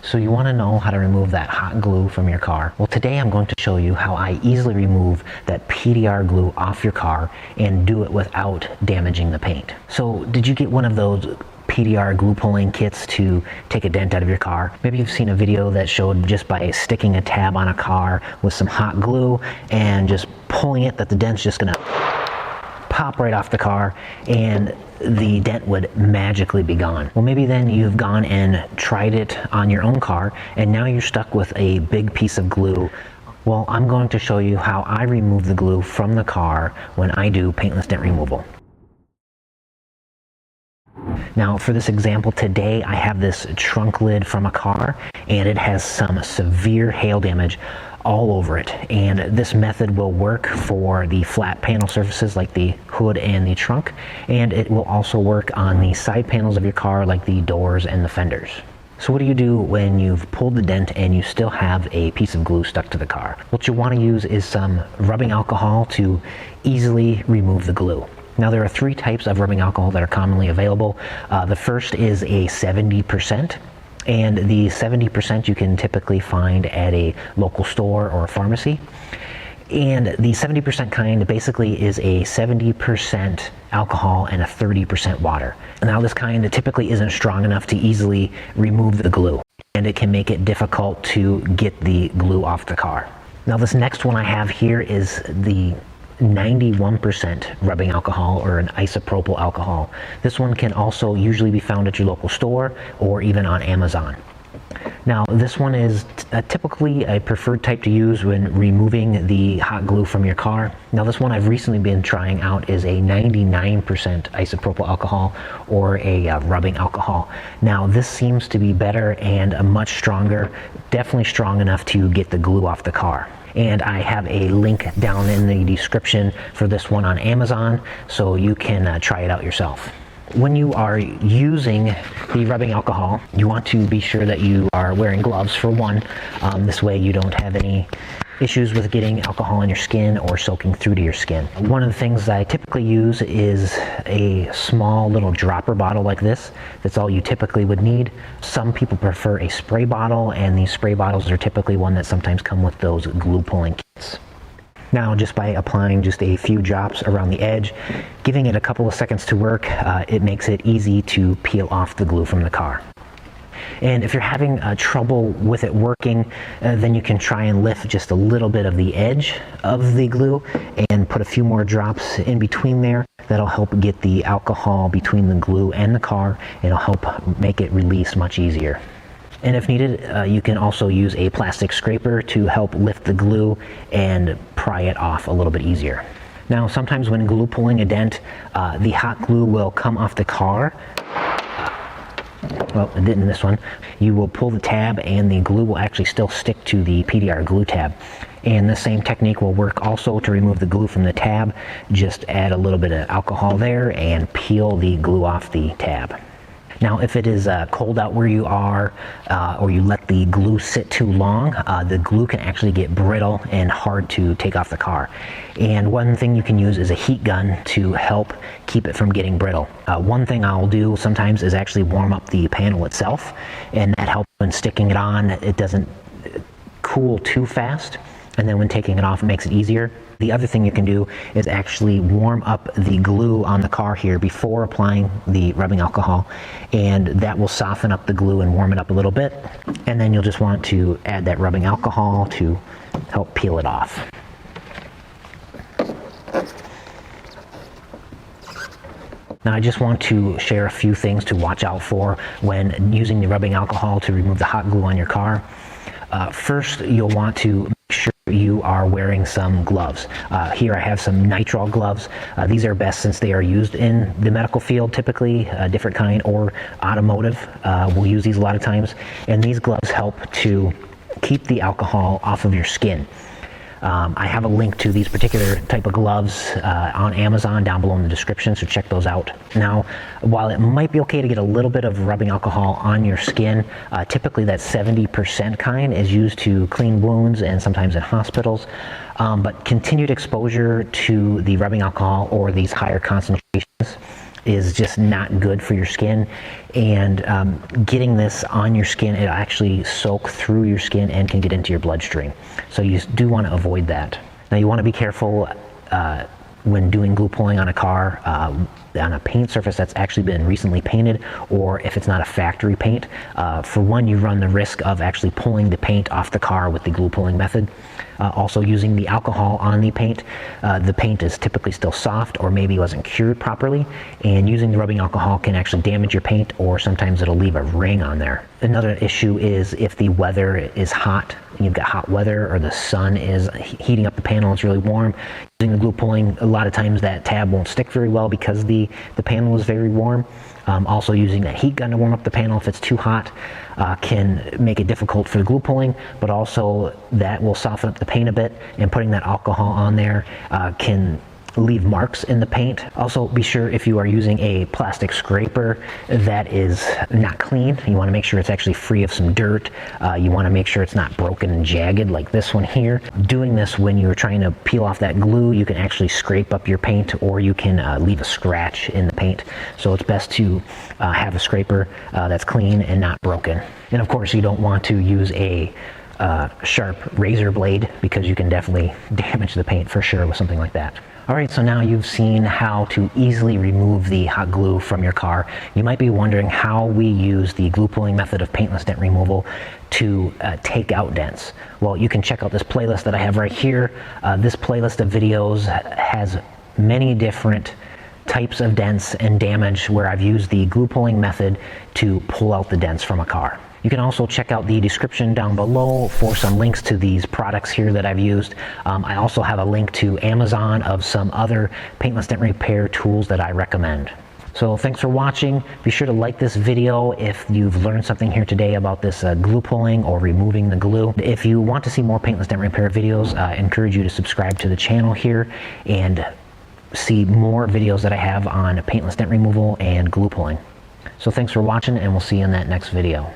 So you want to know how to remove that hot glue from your car? Well, today I'm going to show you how I easily remove that PDR glue off your car and do it without damaging the paint. So did you get one of those PDR glue pulling kits to take a dent out of your car? Maybe you've seen a video that showed just by sticking a tab on a car with some hot glue and just pulling it that the dent's just gonna pop right off the car and the dent would magically be gone. Well, maybe then you've gone and tried it on your own car and now you're stuck with a big piece of glue. Well, I'm going to show you how I remove the glue from the car when I do paintless dent removal. Now for this example today, I have this trunk lid from a car and it has some severe hail damage all over it, and this method will work for the flat panel surfaces like the hood and the trunk, and it will also work on the side panels of your car like the doors and the fenders. So what do you do when you've pulled the dent and you still have a piece of glue stuck to the car? What you want to use is some rubbing alcohol to easily remove the glue. Now there are three types of rubbing alcohol that are commonly available. The first is a 70%. And the 70% you can typically find at a local store or a pharmacy. And the 70% kind basically is a 70% alcohol and a 30% water. Now this kind typically isn't strong enough to easily remove the glue, and it can make it difficult to get the glue off the car. Now this next one I have here is the 91% rubbing alcohol, or an isopropyl alcohol. This one can also usually be found at your local store or even on Amazon. Now this one is typically a preferred type to use when removing the hot glue from your car. Now this one I've recently been trying out is a 99% isopropyl alcohol, or a rubbing alcohol. Now this seems to be better and much stronger, definitely strong enough to get the glue off the car. And I have a link down in the description for this one on Amazon, so you can try it out yourself. When you are using the rubbing alcohol, you want to be sure that you are wearing gloves for one. This way you don't have any issues with getting alcohol on your skin or soaking through to your skin. One of the things I typically use is a small little dropper bottle like this. That's all you typically would need. Some people prefer a spray bottle, and these spray bottles are typically one that sometimes come with those glue pulling kits. Now just by applying just a few drops around the edge, giving it a couple of seconds to work, it makes it easy to peel off the glue from the car. And if you're having trouble with it working, then you can try and lift just a little bit of the edge of the glue and put a few more drops in between there. That'll help get the alcohol between the glue and the car. It'll help make it release much easier. And if needed, you can also use a plastic scraper to help lift the glue and pry it off a little bit easier. Now sometimes when glue pulling a dent, the hot glue will come off the car. Well, it didn't in this one. You will pull the tab and the glue will actually still stick to the PDR glue tab. And the same technique will work also to remove the glue from the tab. Just add a little bit of alcohol there and peel the glue off the tab. Now if it is cold out where you are, or you let the glue sit too long, the glue can actually get brittle and hard to take off the car. And one thing you can use is a heat gun to help keep it from getting brittle. One thing I'll do sometimes is actually warm up the panel itself, and that helps when sticking it on. It doesn't cool too fast, and then when taking it off it makes it easier. The other thing you can do is actually warm up the glue on the car here before applying the rubbing alcohol, and that will soften up the glue and warm it up a little bit, and then you'll just want to add that rubbing alcohol to help peel it off. Now I just want to share a few things to watch out for when using the rubbing alcohol to remove the hot glue on your car. First, you'll want to make sure you are wearing some gloves. Here I have some nitrile gloves. These are best since they are used in the medical field typically, a different kind, or automotive. We'll use these a lot of times. And these gloves help to keep the alcohol off of your skin. I have a link to these particular type of gloves on Amazon down below in the description, so check those out. Now, while it might be okay to get a little bit of rubbing alcohol on your skin, typically that 70% kind is used to clean wounds and sometimes in hospitals. But continued exposure to the rubbing alcohol or these higher concentrations is just not good for your skin, and getting this on your skin, it'll actually soak through your skin and can get into your bloodstream. So you do want to avoid that. Now you want to be careful when doing glue pulling on a car, on a paint surface that's actually been recently painted, or if it's not a factory paint. For one, you run the risk of actually pulling the paint off the car with the glue pulling method. Also, using the alcohol on the paint is typically still soft or maybe wasn't cured properly, and using the rubbing alcohol can actually damage your paint, or sometimes it'll leave a ring on there. Another issue is if the weather is hot, you've got hot weather, or the sun is heating up the panel, it's really warm. Using the glue pulling, a lot of times that tab won't stick very well because the panel is very warm. Also, using that heat gun to warm up the panel if it's too hot can make it difficult for the glue pulling, but also that will soften up the paint a bit, and putting that alcohol on there can leave marks in the paint. Also, be sure if you are using a plastic scraper that is not clean, you want to make sure it's actually free of some dirt. You want to make sure it's not broken and jagged like this one here. Doing this when you're trying to peel off that glue, you can actually scrape up your paint, or you can leave a scratch in the paint. So it's best to have a scraper that's clean and not broken. And of course, you don't want to use a sharp razor blade, because you can definitely damage the paint for sure with something like that. Alright, so now you've seen how to easily remove the hot glue from your car. You might be wondering how we use the glue pulling method of paintless dent removal to take out dents. Well, you can check out this playlist that I have right here. This playlist of videos has many different types of dents and damage where I've used the glue pulling method to pull out the dents from a car. You can also check out the description down below for some links to these products here that I've used. I also have a link to Amazon of some other paintless dent repair tools that I recommend. So thanks for watching. Be sure to like this video if you've learned something here today about this glue pulling or removing the glue. If you want to see more paintless dent repair videos, I encourage you to subscribe to the channel here and see more videos that I have on paintless dent removal and glue pulling. So thanks for watching, and we'll see you in that next video.